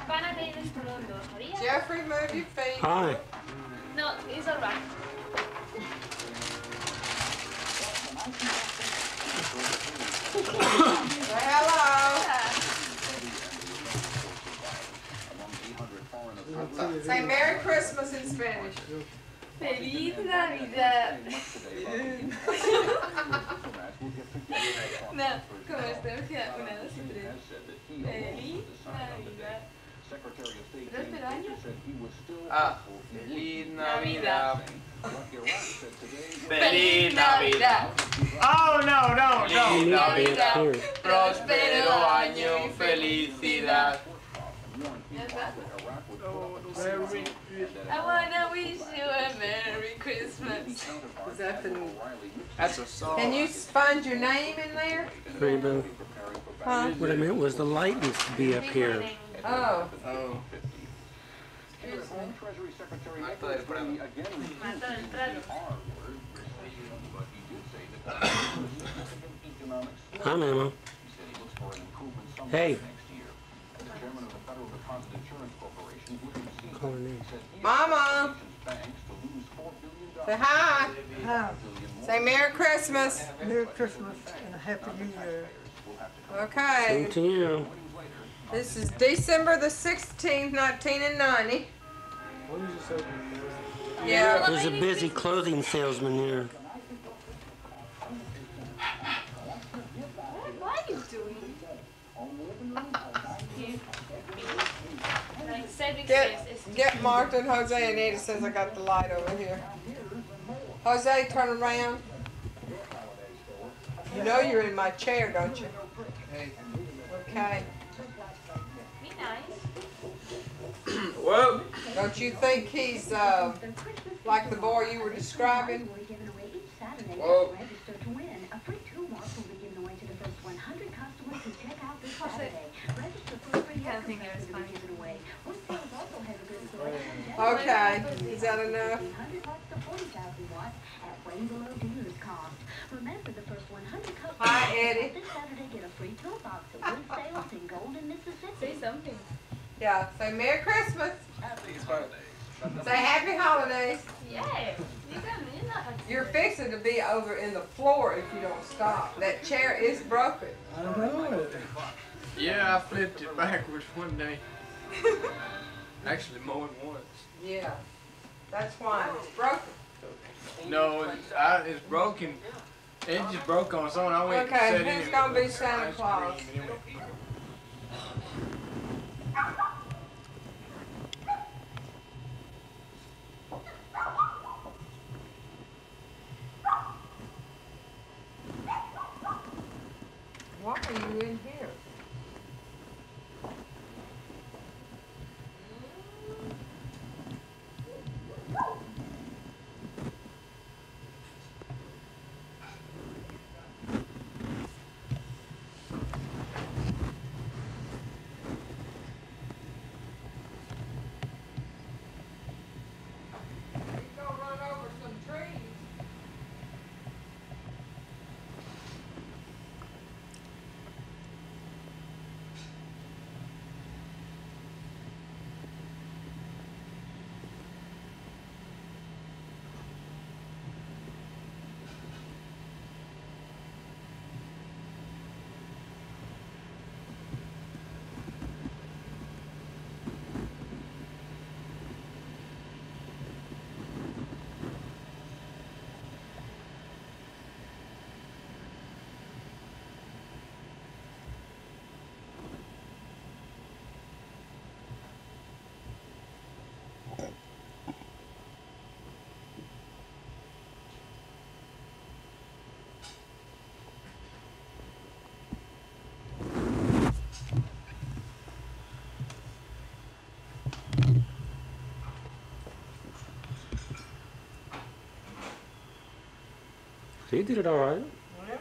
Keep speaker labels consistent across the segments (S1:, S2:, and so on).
S1: van a tener este mundo, ¿sabías?
S2: Jeffrey, move your feet.
S3: Hi.
S1: No, it's alright.
S2: Say hello. Say Merry Christmas in Spanish.
S1: Feliz Navidad. No, como esta, una, dos y tres. Feliz Navidad. ¿Pero este año?
S4: Ah, Feliz Navidad.
S1: Feliz Navidad.
S4: Oh, no.
S1: Navidad.
S4: Próspero año, felicidad.
S1: I wanna wish you a Merry Christmas.
S2: Is that the,
S4: That's a song.
S2: can you find your name in there?
S3: Rainbow.
S2: Huh?
S3: What I meant was the light needs to be up here.
S2: Oh.
S4: Oh. Marta del Prado.
S1: Marta del Prado.
S3: Hi, Mama. Hey. Call her name.
S2: Mama. Say hi.
S5: Hi.
S2: Say Merry Christmas.
S5: Merry Christmas and a Happy New Year.
S2: Okay.
S3: Same to you.
S2: This is December the 16th, 1990. Yeah.
S3: There's a busy clothing salesman here.
S1: What are you doing?
S2: Get Marta and Jose and Edith since I got the light over here. Jose, turn around. You know you're in my chair, don't you? Okay.
S1: Be nice.
S4: Whoa.
S2: Don't you think he's like the boy you were describing?
S4: Whoa.
S2: Okay. Is that enough? Hi, Eddie.
S1: Say something.
S2: Yeah. Say Merry Christmas. Say Happy Holidays.
S1: Yeah.
S2: You're fixing to be over in the floor if you don't stop. That chair is broken.
S5: I know.
S4: Yeah, I flipped it backwards one day. Actually, more than once.
S2: Yeah. That's why it's broken.
S4: No, it's broken. It just broke on its own. I went and
S2: Okay,
S4: set
S2: who's
S4: in
S2: gonna be
S4: ice
S2: Santa Claus?
S4: cream and it went-
S2: Why are you in here? He's gonna run over some trees.
S3: He did it all right.
S2: Yeah.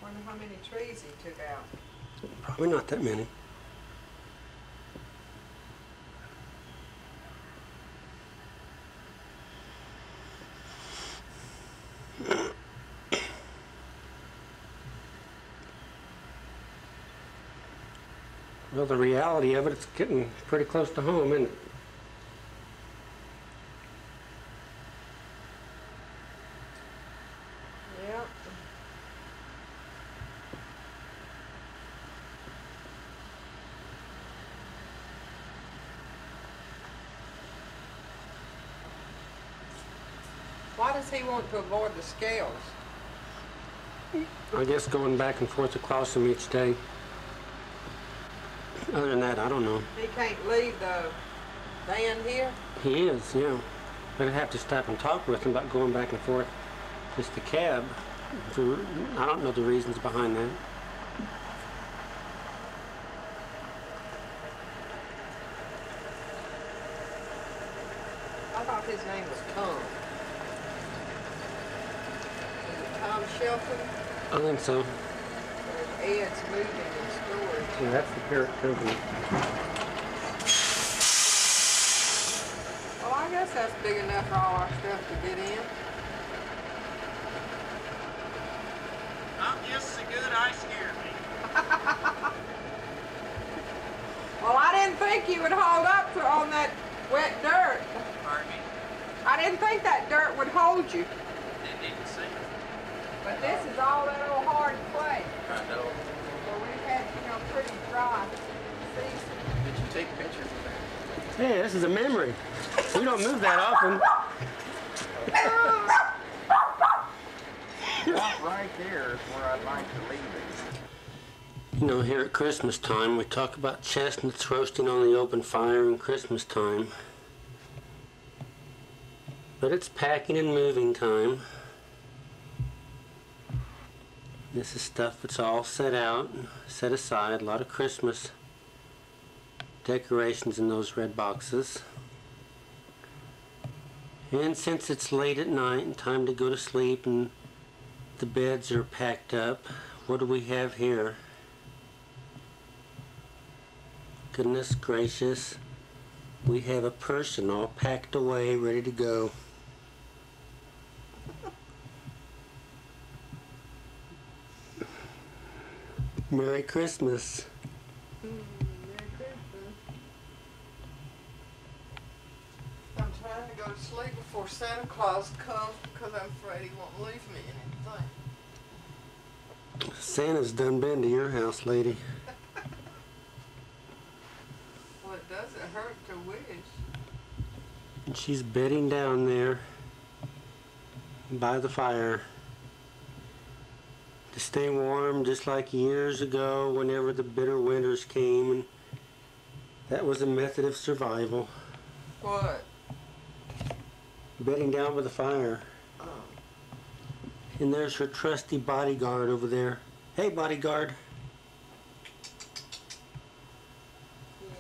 S2: Wonder how many trees he took out.
S3: Probably not that many. Well, the reality of it, it's getting pretty close to home, isn't it?
S2: Yep. Why does he want to avoid the scales?
S3: I guess going back and forth across them each day. Other than that, I don't know.
S2: He can't leave the van here?
S3: He is, yeah. But I'd have to stop and talk with him about going back and forth. Just the cab. I don't know the reasons behind that.
S2: I thought his name was Tom. Is it Tom Shelton?
S3: I think so.
S2: Or is Ed's moving and storage?
S3: Yeah, that's the parent company.
S2: Well, I guess that's big enough for all our stuff to get in.
S6: I'm just so good I scared me.
S2: Well, I didn't think you would hold up on that wet dirt.
S6: Pardon me?
S2: I didn't think that dirt would hold you.
S6: Didn't even see it.
S2: But this is all that old hard clay.
S6: I know.
S2: So we've had, pretty dry season.
S4: Did you take pictures of that?
S3: Hey, this is a memory. We don't move that often.
S6: Right there is where I'd like to leave it.
S3: You know, here at Christmas time, we talk about chestnuts roasting on the open fire in Christmas time. But it's packing and moving time. This is stuff that's all set out, set aside, a lot of Christmas decorations in those red boxes. And since it's late at night and time to go to sleep and the beds are packed up, what do we have here? Goodness gracious, we have a person all packed away, ready to go. Merry Christmas.
S2: Merry Christmas. I'm trying to go to sleep before Santa Claus comes because I'm afraid he won't leave me anything.
S3: Santa's done been to your house, lady.
S2: Well, it doesn't hurt to wish.
S3: And she's bedding down there by the fire to stay warm, just like years ago whenever the bitter winters came, and that was a method of survival.
S2: What?
S3: Bedding down by the fire.
S2: Oh.
S3: And there's her trusty bodyguard over there. Hey, bodyguard.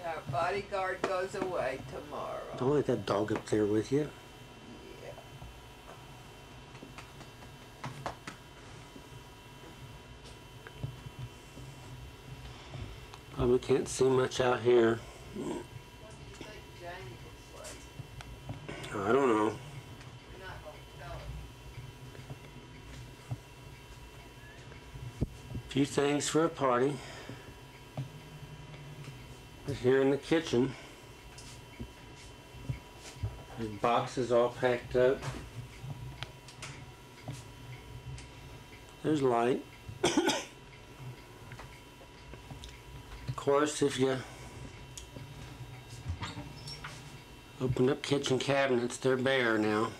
S2: Yeah, bodyguard goes away tomorrow.
S3: Don't let that dog up there with you.
S2: Yeah.
S3: Probably can't see much out here.
S2: What do you think Jamie would say?
S3: I don't know.
S2: You're not going to tell him.
S3: Few things for a party. But here in the kitchen, there's boxes all packed up. There's light. Of course, if you open up kitchen cabinets, they're bare now.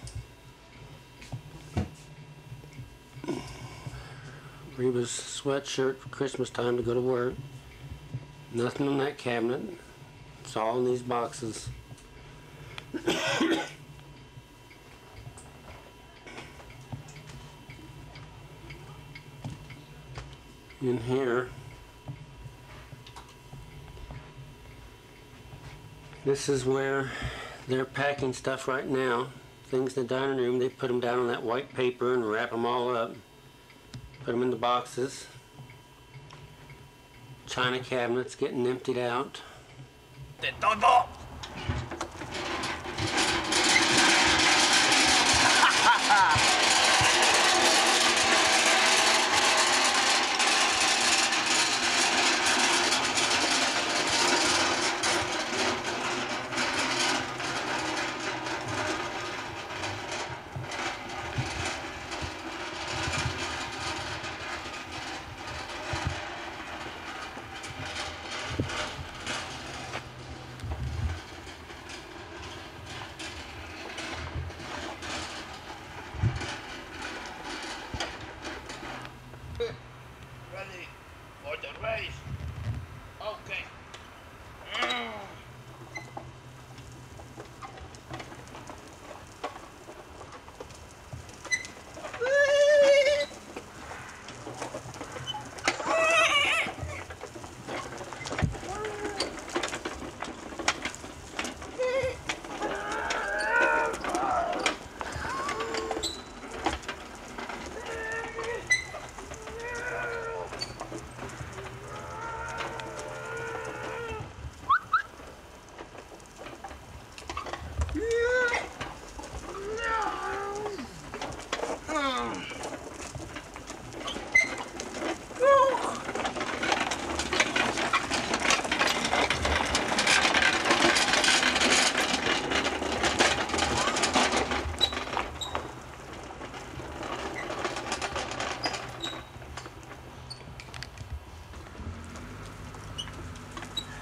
S3: Reba's sweatshirt for Christmas time to go to work. Nothing on that cabinet. It's all in these boxes. In here, this is where they're packing stuff right now. Things in the dining room, they put them down on that white paper and wrap them all up. Put them in the boxes. China cabinets getting emptied out.
S6: De todo.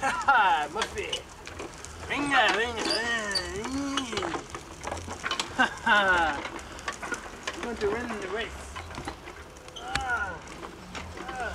S7: Haha, Muffy. Venga, venga. Haha. I'm going to win the race. Ah. Ah.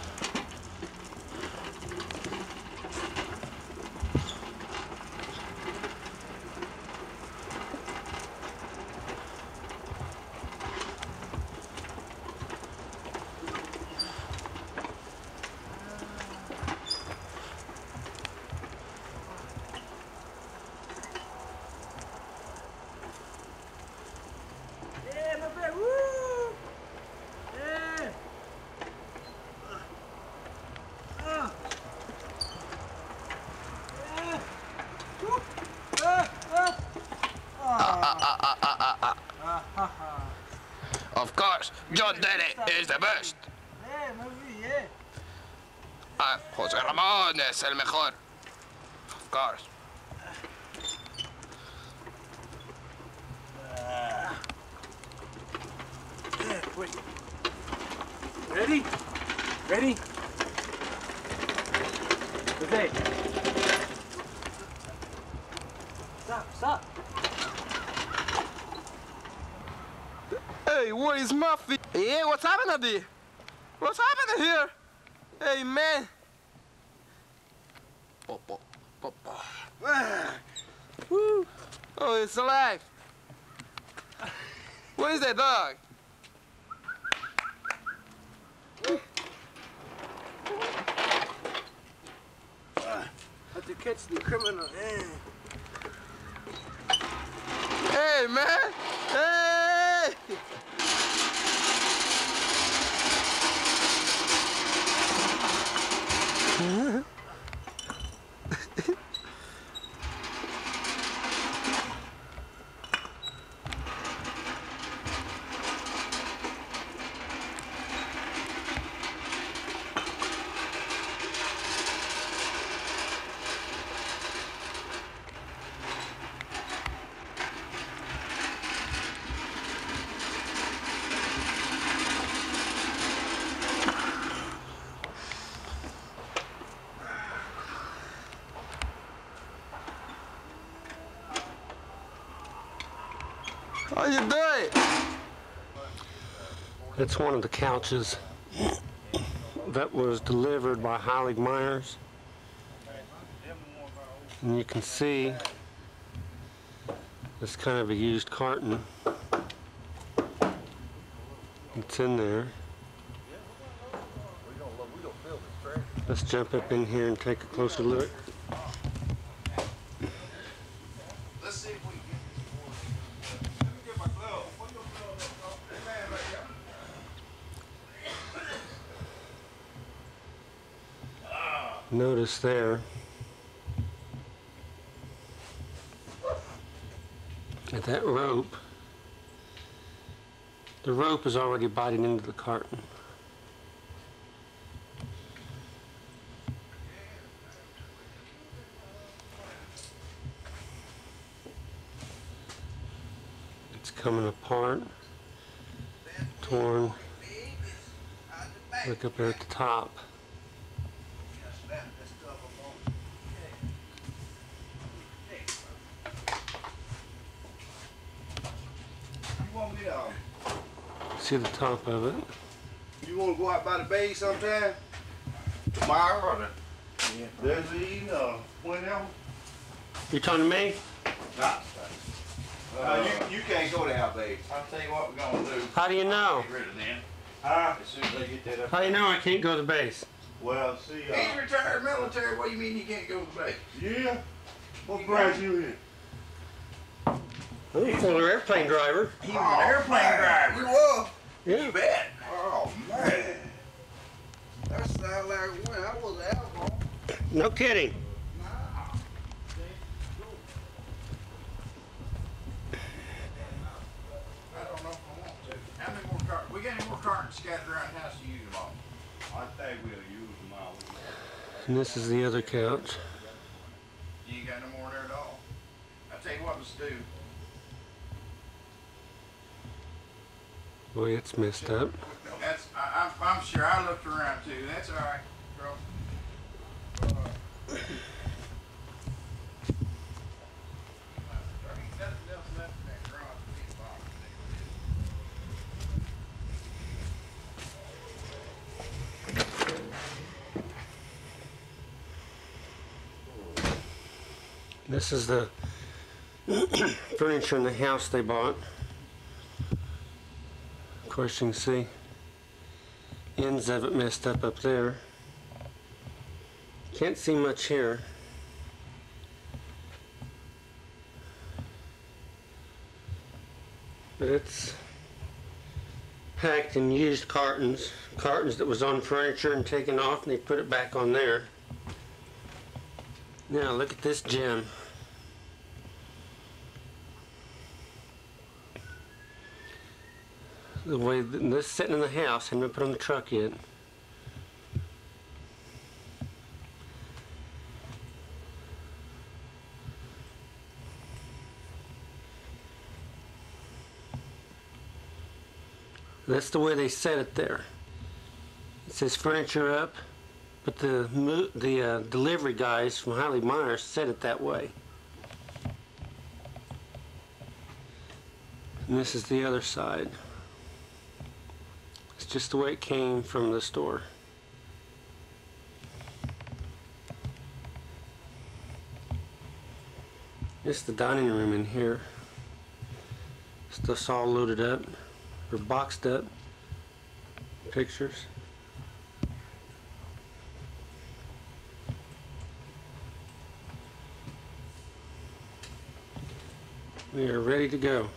S7: Yeah, Muffy, woo! Yeah. Ah. Yeah. Woo. Ah, ah.
S6: Of course, John Denny is the best.
S7: Yeah, Muffy, yeah.
S6: José Ramón es el mejor. Of course.
S7: Yeah, wait. Ready? Ready? Jose. Stop.
S8: Hey, what is Muffy? Hey, what's happening there? What's happening here? Hey, man. Woo. Oh, it's alive. What is that dog?
S7: Have to catch the criminal.
S8: Hey, man. Hey. How you doing?
S3: It's one of the couches that was delivered by Heilig Myers. And you can see it's kind of a used carton. It's in there. Let's jump up in here and take a closer look.
S6: Let's see if we can
S3: Notice there that rope, the rope is already biting into the carton. It's coming apart, torn. Look up there at the top. See the top of it.
S9: You want to go out by the bay sometime? Tomorrow? Yeah. There's whenever.
S3: You talking to me?
S9: You can't go to our bay.
S6: I'll tell you what we're gonna do.
S3: How do you know?
S6: Get rid of them.
S9: As
S6: soon as they get that up.
S3: How do you know I can't go to the base?
S9: Well, see,
S6: He's retired military. What do you mean you can't go to the base?
S9: yeah. What branch you in?
S3: I'm a former airplane driver.
S6: He was an airplane driver. You was?
S3: Yeah.
S6: You bet.
S9: Oh, man. That sounds like when I was an alcohol.
S3: No kidding.
S6: I don't know if I want to. How many more cartons? We got any more cartons scattered around the house to use them all?
S9: I think we'll use them all.
S3: And this is the other couch.
S6: You ain't got no more there at all. I'll tell you what, let's do.
S3: Boy, it's messed up.
S6: That's, I'm sure I looked around too. That's all right, girl.
S3: This is the furniture in the house they bought. Of course, you can see ends of it messed up there. Can't see much here. But it's packed in used cartons that was on furniture and taken off, and they put it back on there. Now look at this gem. The way this is sitting in the house, hadn't been put on the truck yet. That's the way they set it there. It says furniture up, but the delivery guys from Highly Myers set it that way. And this is the other side. It's just the way it came from the store. This is the dining room in here. Stuff's all loaded up, or boxed up. Pictures. We are ready to go.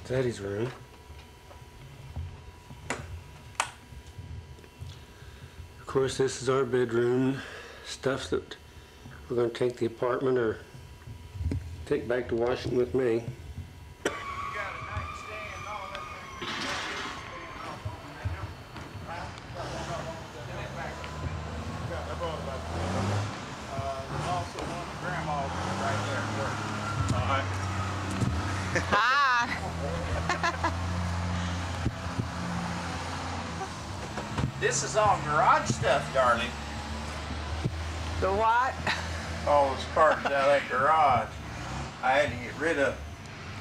S3: Daddy's room. Of course, this is our bedroom. Stuff that we're going to take the apartment or take back to Washington with me.
S6: This is all garage stuff, darling.
S2: The what?
S6: All those cartons out of that garage. I had to get rid of.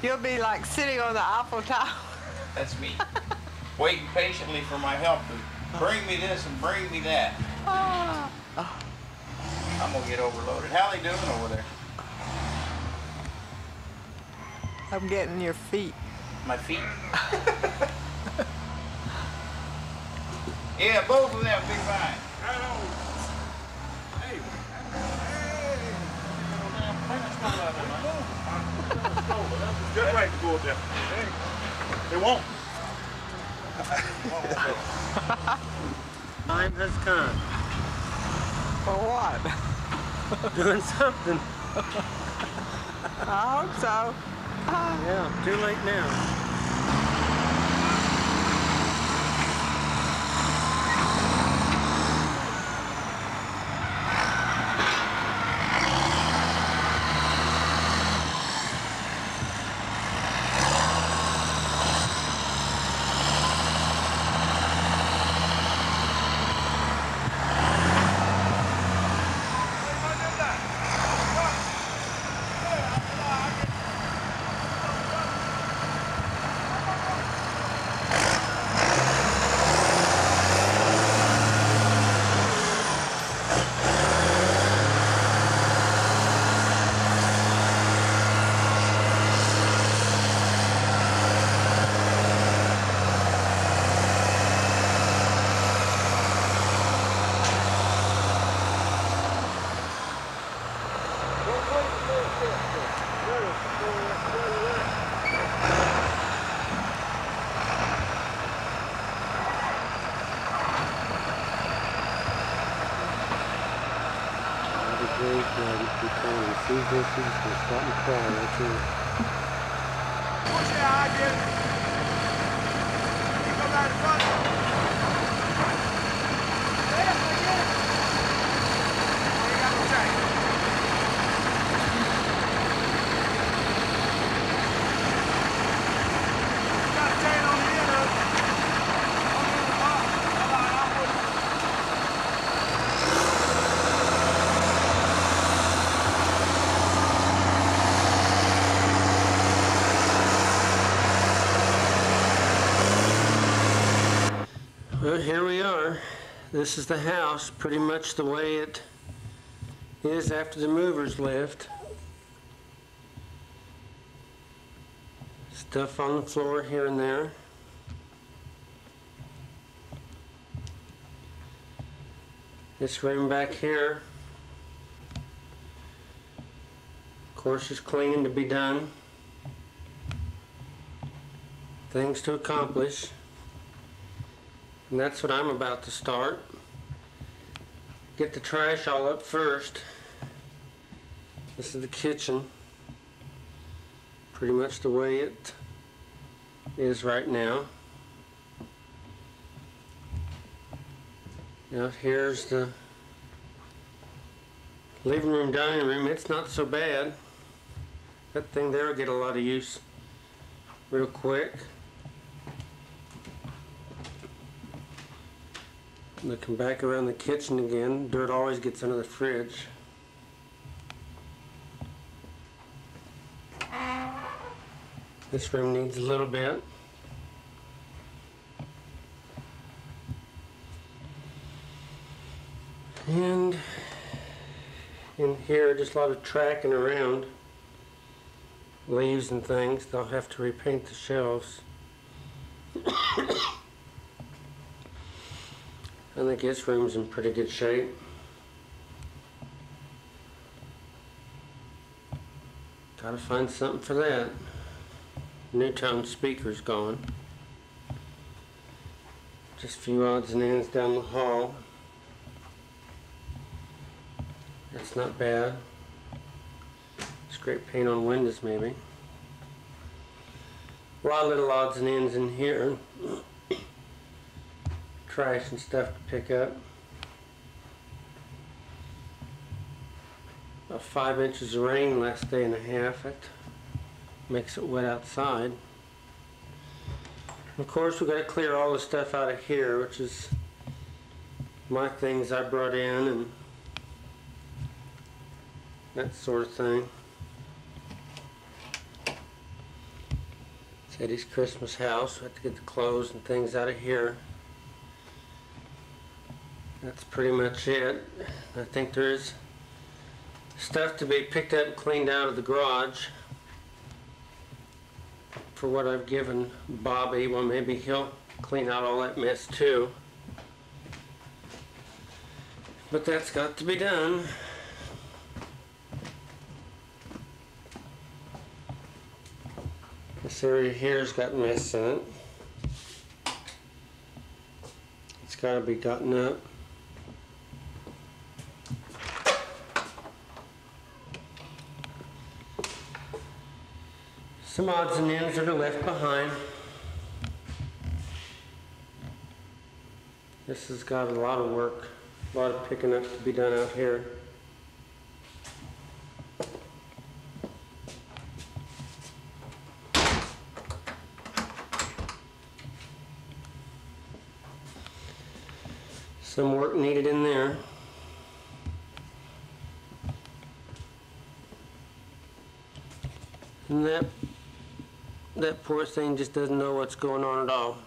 S2: You'll be like sitting on the Eiffel Tower.
S6: That's me. Waiting patiently for my help to bring me this and bring me that. I'm gonna get overloaded. How they doing over there?
S2: I'm getting your feet.
S6: My feet? Yeah, both of them be fine.
S9: Just right to go up there. They won't.
S3: Time has come.
S2: For what?
S3: Doing something.
S2: I hope so.
S3: Yeah, too late now. See this is start and cry right here.
S6: Push it out, get it. You go down in front. Yeah, I get it. Oh, you got no chain. You got a chain on the end of it. On the top. All right, I'll put it.
S3: here we are. This is the house, pretty much the way it is after the movers left. Stuff on the floor here and there. This room back here, of course, is cleaning to be done. Things to accomplish. And that's what I'm about to start. Get the trash all up first. This is the kitchen. Pretty much the way it is right now. Now here's the living room, dining room. It's not so bad. That thing there will get a lot of use real quick. Looking back around the kitchen again, dirt always gets under the fridge. This room needs a little bit. And in here, just a lot of tracking around. Leaves and things. They'll have to repaint the shelves. I think this room's in pretty good shape. Gotta find something for that. Newtone speaker's gone. Just a few odds and ends down the hall. That's not bad. Scrape paint on windows maybe. A lot of little odds and ends in here. Trash and stuff to pick up. About 5 inches of rain last day and a half. That makes it wet outside. Of course, we got to clear all the stuff out of here, which is my things I brought in and that sort of thing. It's Eddie's Christmas house. We have to get the clothes and things out of here. That's pretty much it. I think there's stuff to be picked up and cleaned out of the garage for what I've given Bobby. Well, maybe he'll clean out all that mess too. But that's got to be done. This area here's got mess in it. It's got to be gotten up. Some odds and ends that are left behind. This has got a lot of work, a lot of picking up to be done out here. Some work needed in there. And that poor thing just doesn't know what's going on at all.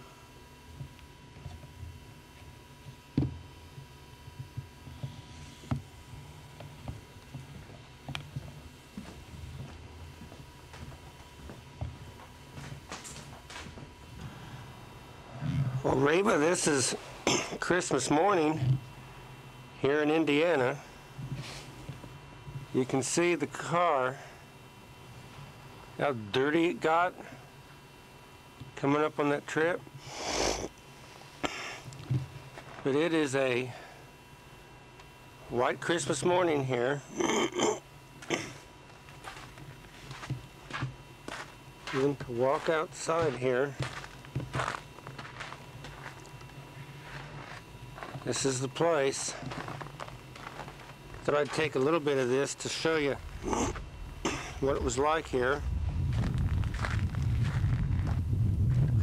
S3: Well, Reba, this is Christmas morning here in Indiana. You can see the car, how dirty it got coming up on that trip. But it is a white Christmas morning here. Even to walk outside here. This is the place. Thought I'd take a little bit of this to show you what it was like here.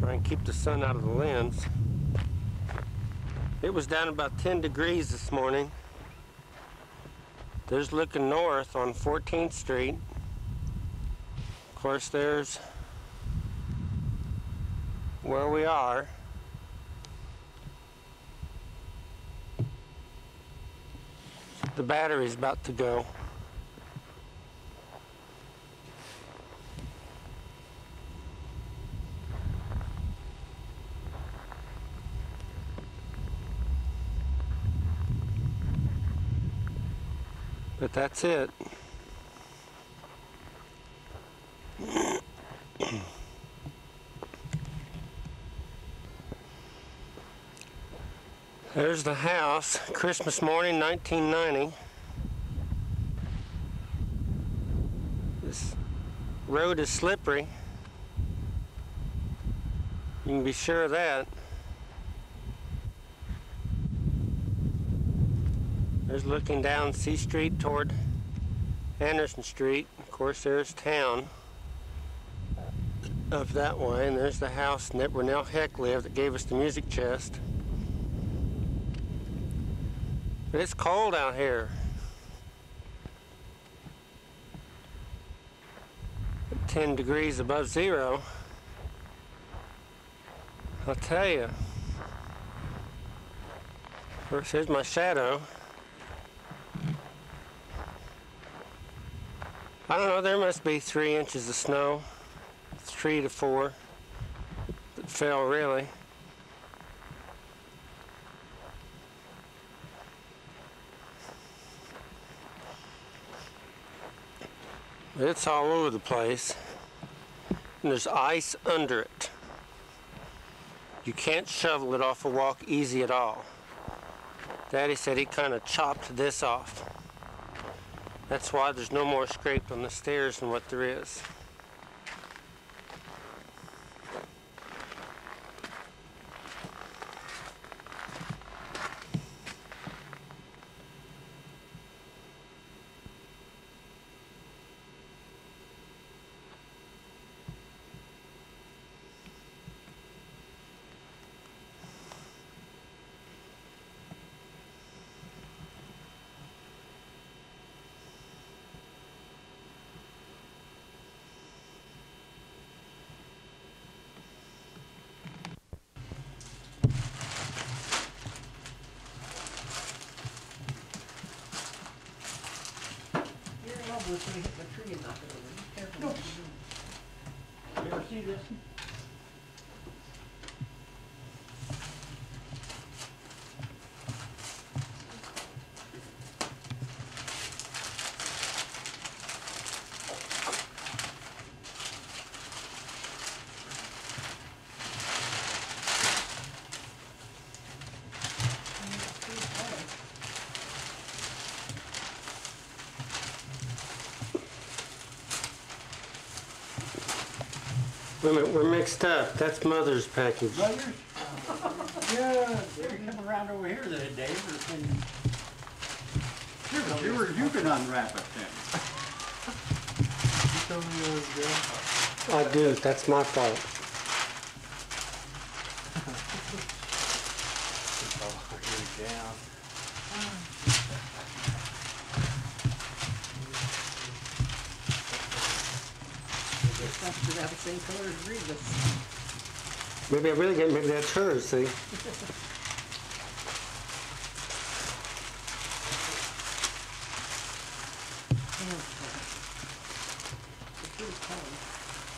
S3: Try and keep the sun out of the lens. It was down about 10 degrees this morning. There's looking north on 14th Street. Of course, there's where we are. The battery's about to go. But that's it. There's the house, Christmas morning, 1990. This road is slippery. You can be sure of that. There's looking down C Street toward Anderson Street. Of course, there's town up that way, and there's the house where Nell Heck lived that gave us the music chest. But it's cold out here. 10 degrees above zero. I'll tell you. Of course, here's my shadow. I don't know, there must be 3 inches of snow. 3 to 4 that fell, really. It's all over the place, and there's ice under it. You can't shovel it off a walk easy at all. Daddy said he kind of chopped this off. That's why there's no more scrape on the stairs than what there is.
S10: We're going to hit the tree and knock it over. Be careful.
S7: No. You ever see this?
S3: Wait a minute, we're mixed up. That's Mother's package.
S7: Brothers? Yeah, they come around over here that day. You can unwrap it then.
S3: I do. That's my fault.
S10: Have the same color as Regus.
S3: Maybe I really get, maybe that's hers, see?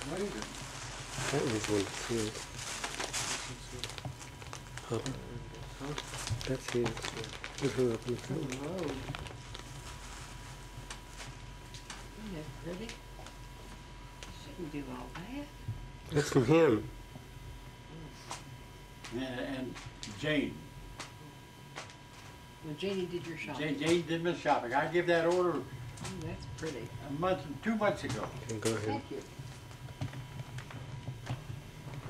S7: What is it?
S3: That was one that's his. Huh? That's his. Put her up in the front.
S10: Really? Shouldn't do all that.
S3: That's from him.
S7: And Jane.
S10: When Janie did your shopping.
S7: Jane did my shopping. I give that order
S10: That's pretty.
S7: 2 months ago.
S3: Okay, go ahead.
S10: Thank you.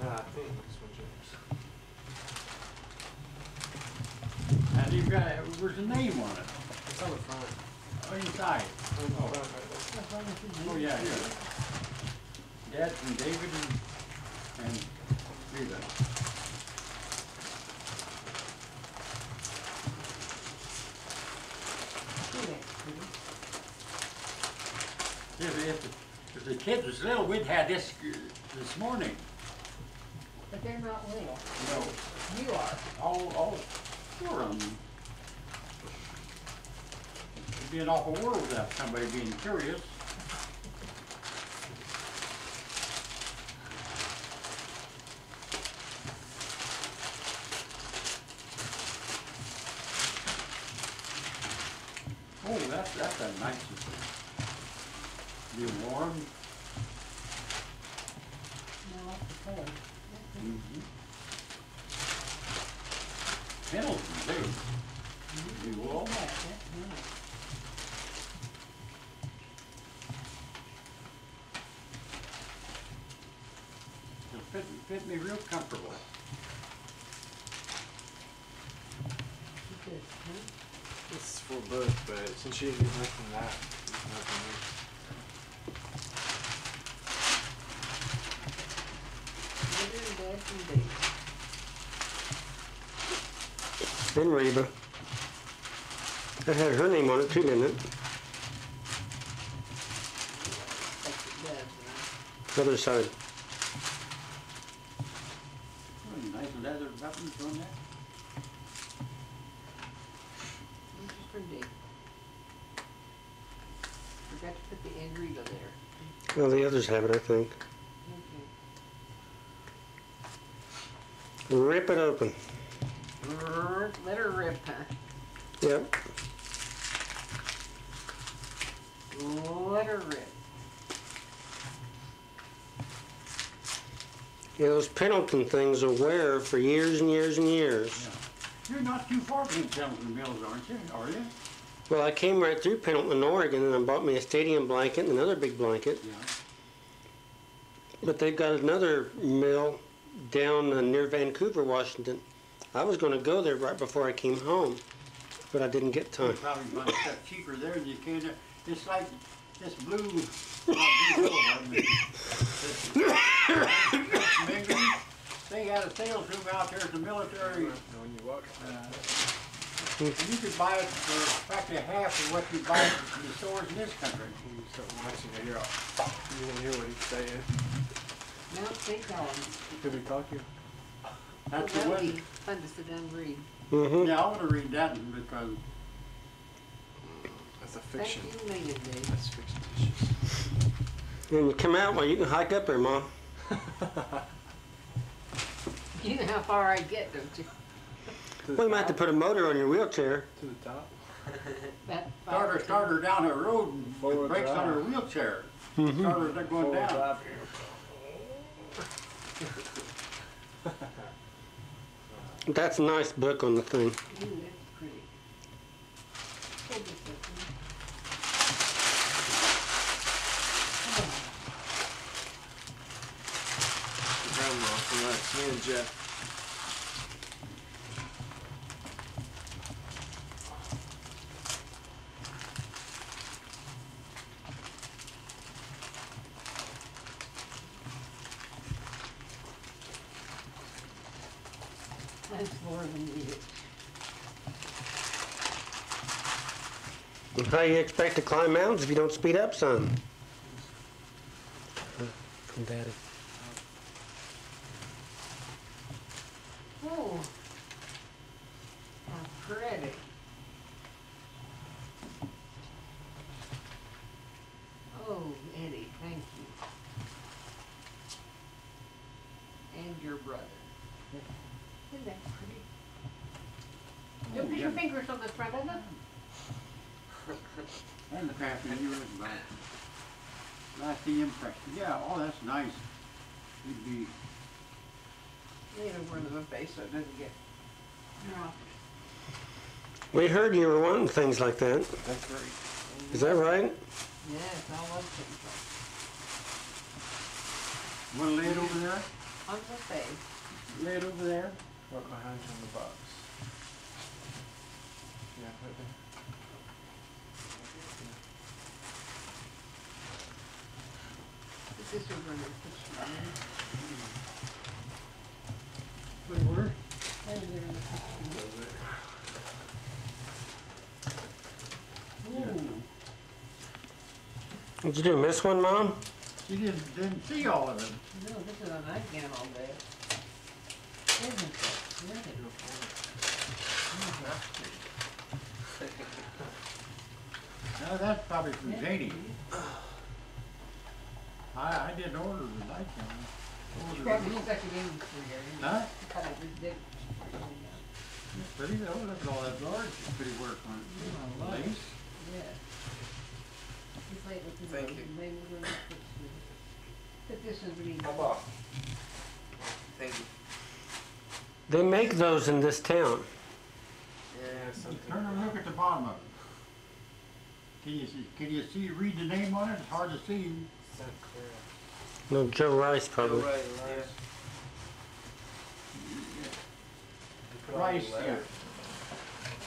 S4: I think this one, James.
S7: And you've got, where's the name on it?
S4: It's on the front.
S7: Oh, inside.
S4: On the front right there.
S7: Oh, yeah, here. Dad and David and Rita. If the kids was little, we'd had this morning.
S10: But they're not little.
S7: No,
S10: You are.
S7: all 4 of them. be an awful world without somebody being curious. Oh, that's a nice one. Be warm.
S10: Now off the color.
S7: Pendleton, too. Be warm.
S10: That's nice.
S7: It'll fit me real comfortable.
S10: Good, huh?
S4: This is for both, but since you didn't get nothing that, there's nothing
S10: Mother and Dad and Dave.
S3: Then Reba. That had her name on it too, didn't it?
S10: Like it does, right?
S3: Other side.
S7: Oh, nice leather buttons on that.
S10: This is for Dave. Forgot to put the Andreva there.
S3: Well, the others have it, I think.
S10: Okay.
S3: Rip it open.
S10: Let her rip, huh?
S3: Yep.
S10: Let her rip.
S3: Yeah, those Pendleton things will wear for years and years and years.
S7: Yeah. You're not too far from Pendleton Mills, aren't you? Are you?
S3: Well, I came right through Pendleton, Oregon, and I bought me a stadium blanket and another big blanket.
S7: Yeah.
S3: But they've got another mill down near Vancouver, Washington. I was going to go there right before I came home, but I didn't get
S7: You
S3: time.
S7: probably buy stuff cheaper there than you can. It's like this blue, they had a sales room out there at the military.
S4: when you walk.
S7: And you could buy it for practically half of what you buy it from the stores in this country.
S4: You start watching it, you won't hear what he's saying.
S10: Now think on.
S4: Could we talk you?
S7: That's the
S10: That'll be
S7: one.
S10: fun to sit down and read.
S3: Mm-hmm.
S7: Yeah, I want to read that one because
S4: That's a
S10: Thank
S4: fiction.
S10: you, Megan, Dave.
S4: That's fictitious.
S3: And you come out, well, you can hike up there, Mom.
S10: You know how far I get, don't you?
S3: Well, you might have to put a motor on your wheelchair.
S4: To the top.
S10: About
S7: start her down the road and
S4: Forward
S7: brakes on her
S4: drive.
S7: wheelchair.
S3: Mm-hmm.
S7: Start her going
S4: Forward
S7: down.
S4: drive.
S3: That's a nice book on the thing.
S10: Ooh, that's pretty. Hold this up, huh?
S4: Grandma from that. Me and Jeff.
S10: That's more than you.
S3: How you expect to climb mountains if you don't speed up, son? From Daddy.
S10: Oh, how pretty. Oh, Eddie, thank you. And your brother. Isn't that pretty? Don't put your fingers on the front of it.
S7: And the crafty yours about last the impression. Yeah, oh, that's nice. You'd be
S10: Lay it over in the face so it doesn't get dropped.
S3: We heard you were wanting things like that.
S4: That's great.
S3: Is that right?
S10: Yes, I love things
S7: want to lay it over there?
S10: like on the face.
S7: Lay it over there.
S4: Right behind you in the box. Yeah, right there.
S10: This is over in the kitchen.
S7: Where?
S10: Over there in the kitchen. Ooh.
S3: Did you do miss one, Mom?
S7: She didn't see all of them.
S10: No, this is a nightgown all day. Isn't it? Really?
S7: No, that's probably from Janie. I didn't order the night camera.
S10: You probably stuck it in for you.
S7: Huh?
S10: You probably did.
S7: Pretty, oh, look at all that large, pretty work on it. Lace.
S10: Yeah. It's like looking
S4: Thank
S10: at
S4: you.
S10: maybe we're not but this is really.
S4: Papa. Thank you.
S3: They make those in this town.
S4: Yeah, something.
S7: Turn and look at the bottom of it. Can you see, read the name on it? It's hard to see.
S3: No, Joe Rice probably.
S4: Right,
S7: Rice, yeah.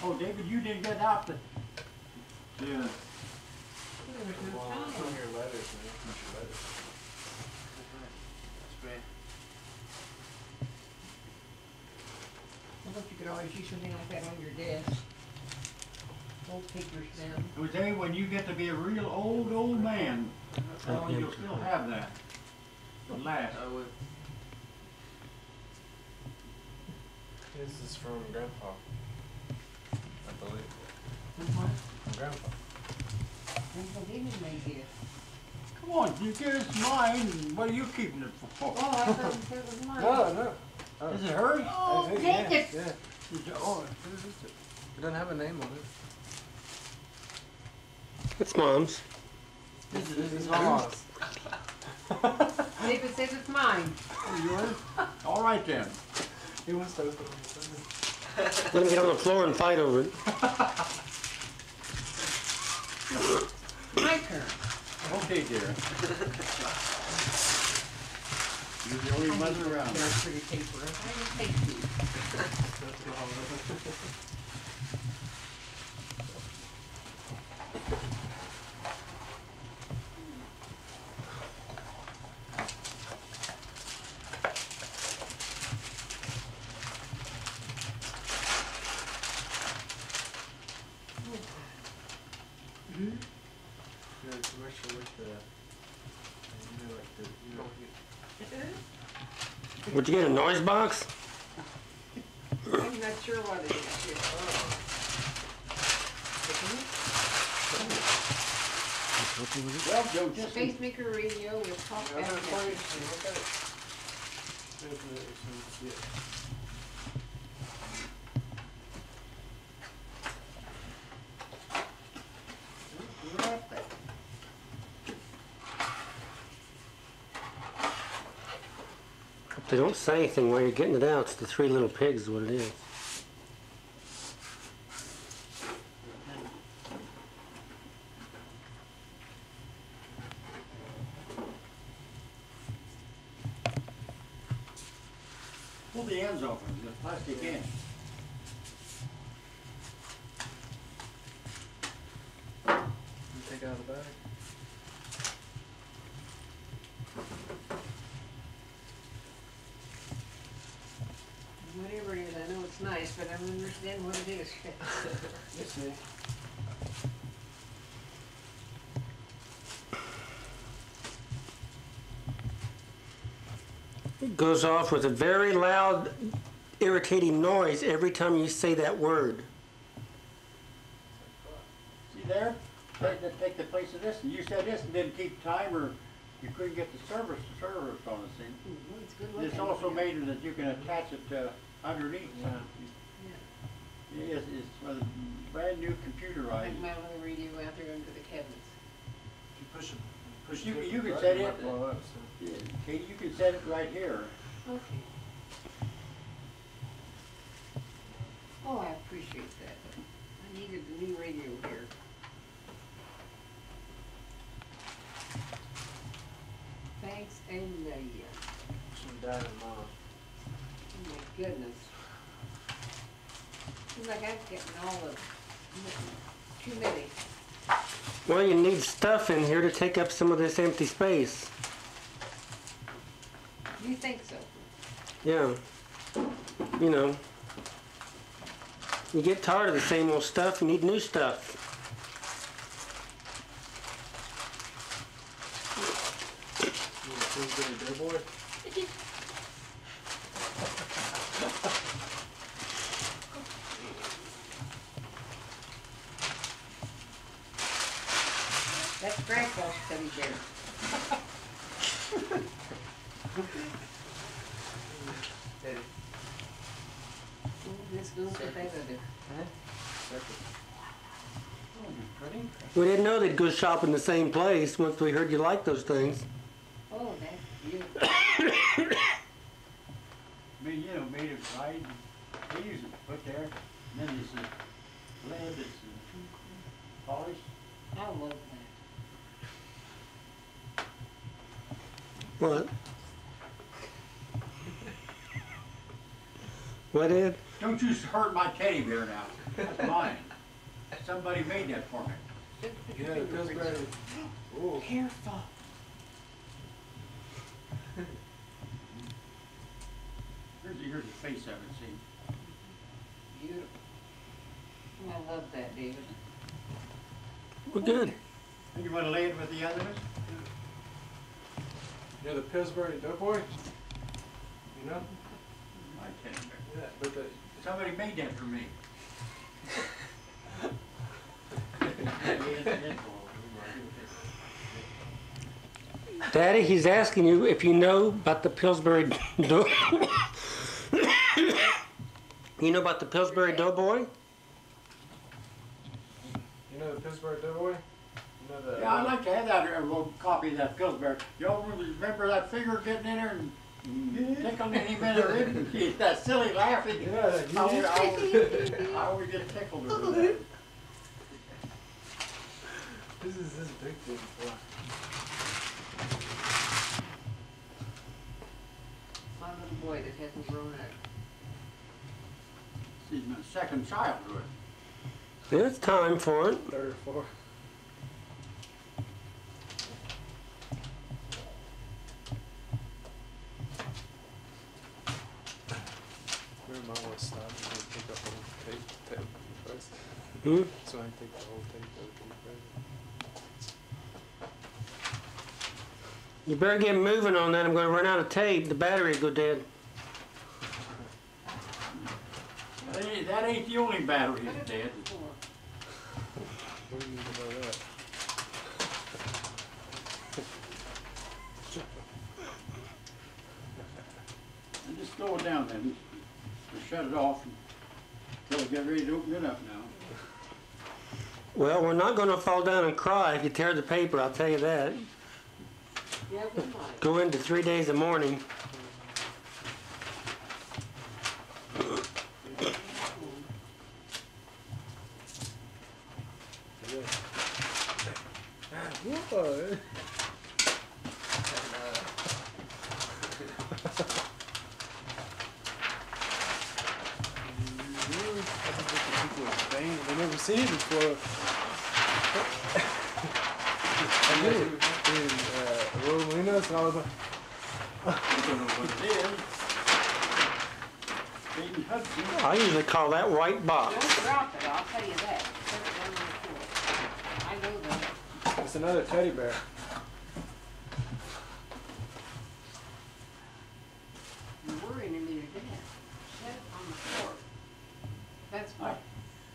S7: Oh, David, you didn't get out the. Yeah.
S4: From your letters, man. From your letters. That's great.
S10: I thought you could always use something like that on your desk. Old papers down.
S7: Jose, when you get to be a real old man, you'll still have that. The last.
S4: I would. This is from Grandpa. I believe.
S10: From what?
S4: From Grandpa.
S10: Uncle David made this.
S7: Come on, you give us mine. What are you keeping it for?
S10: Oh, I thought you said it was mine.
S4: No, no. Oh.
S7: Is it hers?
S10: Oh,
S4: I think,
S10: take
S4: yeah,
S10: it!
S4: Yeah.
S7: Oh,
S4: It doesn't have a name on it.
S3: It's Mom's.
S4: This is Mama's.
S10: David says it's mine.
S7: yours? All right then.
S4: He wants to open it.
S3: Let them get on the floor and fight over it.
S10: My turn.
S7: Okay, dear. You're the only mother around.
S10: They're pretty paper. I will take these.
S4: Yeah, commercial with the. You know, like the. You know,
S3: Would you get a noise box?
S10: I'm not sure what it is here.
S7: Well, Joe, just
S10: Spacemaker radio will talk
S4: Yeah,
S10: back.
S4: look at it. Yeah.
S3: If they don't say anything while you're getting it out, it's the three little pigs is what it is.
S7: pull the ends off of the plastic end.
S4: You take it out of the bag.
S10: Whatever it is, I know it's nice, but I don't understand what it is.
S4: You see.
S3: It goes off with a very loud, irritating noise every time you say that word.
S7: See there? Take the place of this, and you said this and didn't keep time, or you couldn't get the service on the thing.
S10: It's good looking.
S7: It's also made that you can attach it underneath.
S4: Yeah.
S7: It's a brand new
S10: I
S7: computerized.
S10: have my little radio out there under the cabinets.
S4: You push it.
S7: You can set it.
S4: Blow up, so.
S7: Okay, you can set it right here.
S10: Okay. Oh, I appreciate that. I needed a new radio here. Thanks a million.
S4: From Dad and Mom.
S10: Oh my goodness. Seems like I'm getting all of too many.
S3: Well, you need stuff in here to take up some of this empty space.
S10: You think so?
S3: Yeah. You know. You get tired of the same old stuff, you need new stuff.
S4: You want to get a billboard?
S10: Grandpa's teddy bear. This goes with that other.
S3: We didn't know they'd go shop in the same place once we heard you like those things.
S10: Oh, that's beautiful.
S7: Made it right. They use it to put there. And then there's the lead that's polished.
S10: I love that.
S3: What? What, Ed?
S7: Don't you hurt my teddy bear now. That's mine. Somebody made that for me.
S4: Yeah, the Pillsbury. Ooh.
S10: Careful.
S7: Here's the face of it, see?
S10: Beautiful. I love that, David.
S3: We're good.
S7: You want to lay it with the others?
S4: Yeah, the Pillsbury Doughboy. You know?
S7: My teddy bear.
S4: Yeah, but the.
S7: Somebody made that for me.
S3: Daddy, he's asking you if you know about the Pillsbury You know about the Pillsbury Doughboy?
S4: You know the Pillsbury Doughboy? You know the.
S7: Yeah, I'd like to have that little copy of that Pillsbury. Y'all remember that figure getting in there and tickling him in the rib? That silly laughing.
S4: Yeah,
S7: I always get tickled over that.
S4: This is this big thing.
S10: My little boy that hasn't grown up.
S7: This is my second childhood.
S3: It's time for it.
S4: 3rd or 4th. Remember, I want to stop and take the whole tape first.
S3: Hmm?
S4: So I can take the whole tape over to you.
S3: You better get moving on that. I'm going to run out of tape. The battery will go dead.
S7: That ain't the only battery that's dead.
S4: What do you know that?
S7: And just slow it down then. Just shut it off until we get ready to open it up now.
S3: Well, we're not going to fall down and cry if you tear the paper, I'll tell you that.
S10: Yeah, we might.
S3: Go into 3 days of mourning.
S4: Whoa. They never seen it before. In Rosalinas and all of that.
S7: I don't know what it is. Hayden Hudson.
S3: I usually call that white box.
S10: Don't drop it, I'll tell you that. Put it down on the floor. I know that.
S4: It's another teddy bear.
S10: You're worrying me to death. Set it on the floor. That's what.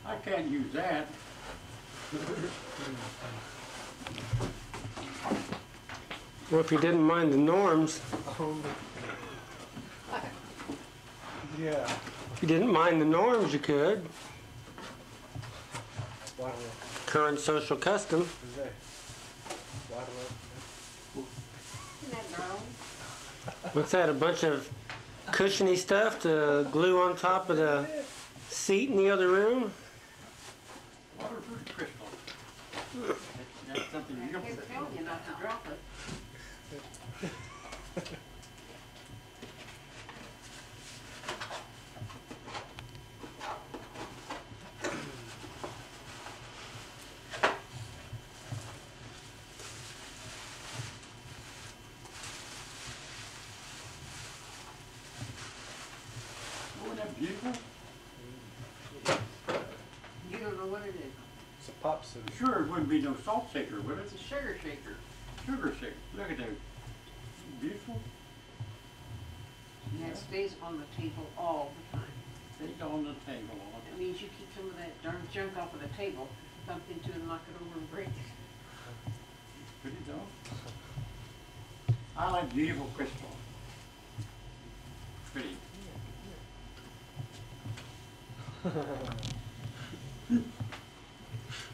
S7: I can't use that.
S3: Well, if you didn't mind the norms,
S4: Yeah.
S3: if you didn't mind the norms, you could.
S4: Water.
S3: Current social custom.
S4: Is that? Water.
S10: Isn't that brown?
S3: What's that, a bunch of cushiony stuff to glue on top of the seat in the other room?
S7: Waterproof crystal. That's something you
S10: I
S7: don't
S10: kept telling you not to drop it.
S7: Isn't that beautiful?
S10: You don't know what it is.
S4: It's a popsicle.
S7: Sure, it wouldn't be no salt shaker, would it?
S10: It's a sugar shaker.
S7: Sugar shaker. Look at that. Beautiful.
S10: And it stays on the table all the time.
S7: Stays on the table all the
S10: It
S7: time.
S10: means you keep some of that darn junk off of the table, bump into it, knock it over and break it.
S7: Pretty dull. I like beautiful crystal. Pretty.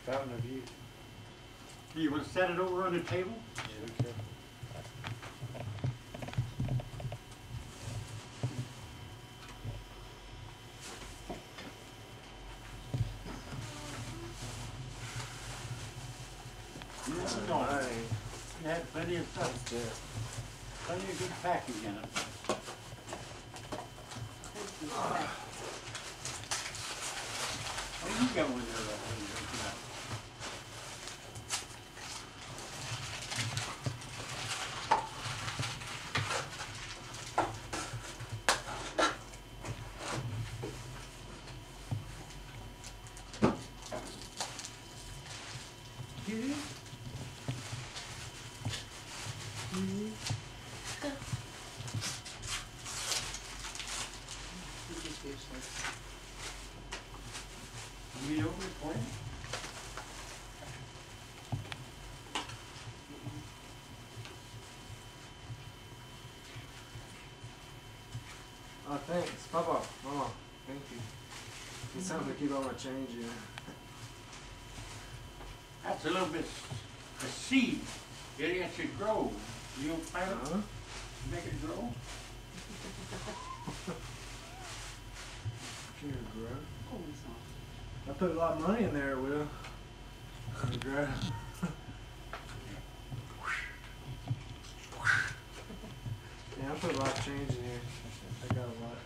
S4: Fountain of youth.
S7: You want to set it over on the table?
S4: Yeah, we can.
S7: No, it had plenty of stuff. Plenty of good packing in it. Oh, you got one there already, don't you? You over it for you?
S4: Oh, thanks. Papa. Mama. Thank you. It's something to keep all my change in.
S7: That's a little bit, a seed. It should grow. You plant it, make it grow.
S4: Sure, grow. I put a lot of money in there, Will. Grow. Yeah, I put a lot of change in here. I got a lot.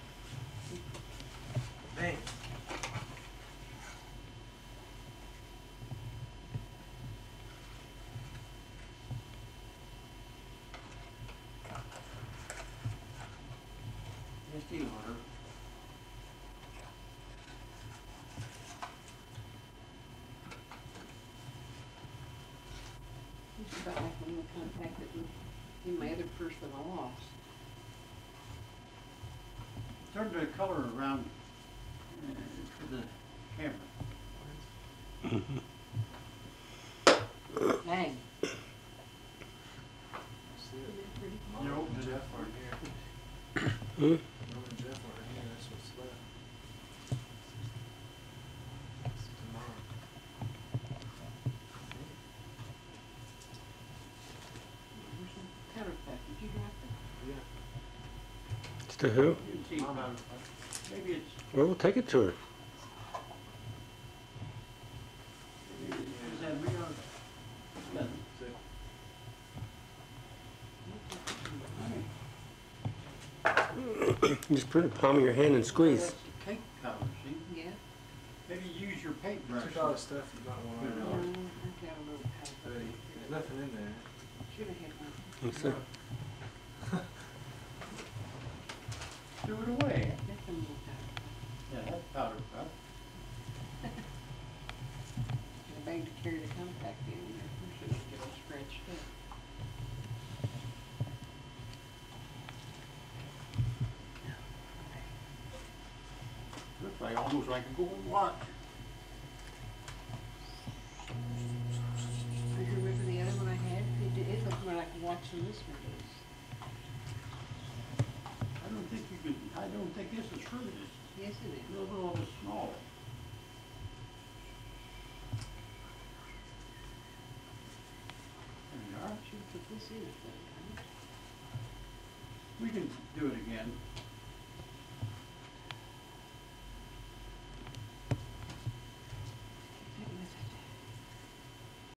S4: Thanks.
S7: Just eat water.
S10: It's about like when we contacted in my other purse that I lost.
S7: Turn the color around for the camera.
S10: Dang.
S7: You opened it up.
S3: Hmm?
S4: Mom and Jeff aren't here, that's what's left. It's tomorrow.
S10: Where's the countertop? Did you drop it?
S4: Yeah.
S3: It's to who?
S7: You can see,
S4: Mom.
S7: maybe it's,
S3: Well, we'll take it to her.
S7: is that real? Nothing.
S3: Just put it in the palm of your hand and squeeze.
S7: That's the cake color, see?
S10: Yeah.
S7: Maybe use your paintbrush.
S4: Took all the stuff you might want to
S10: I
S4: know.
S10: got a little powder.
S4: But there's nothing in there.
S10: Should have had one.
S3: What's that?
S7: Do it away.
S10: That's a little powder.
S7: Yeah, that's powder puff.
S10: And a bag to carry the compact in there. We should have get all scratched up.
S7: Looks like almost like a gold watch.
S10: Do you remember the other one I had? It looked more like a watch than this one does.
S7: I don't think this is fruited.
S10: Yes, it is.
S7: A little bit small. There you are.
S10: Should put this in it though, right?
S7: We can do it again.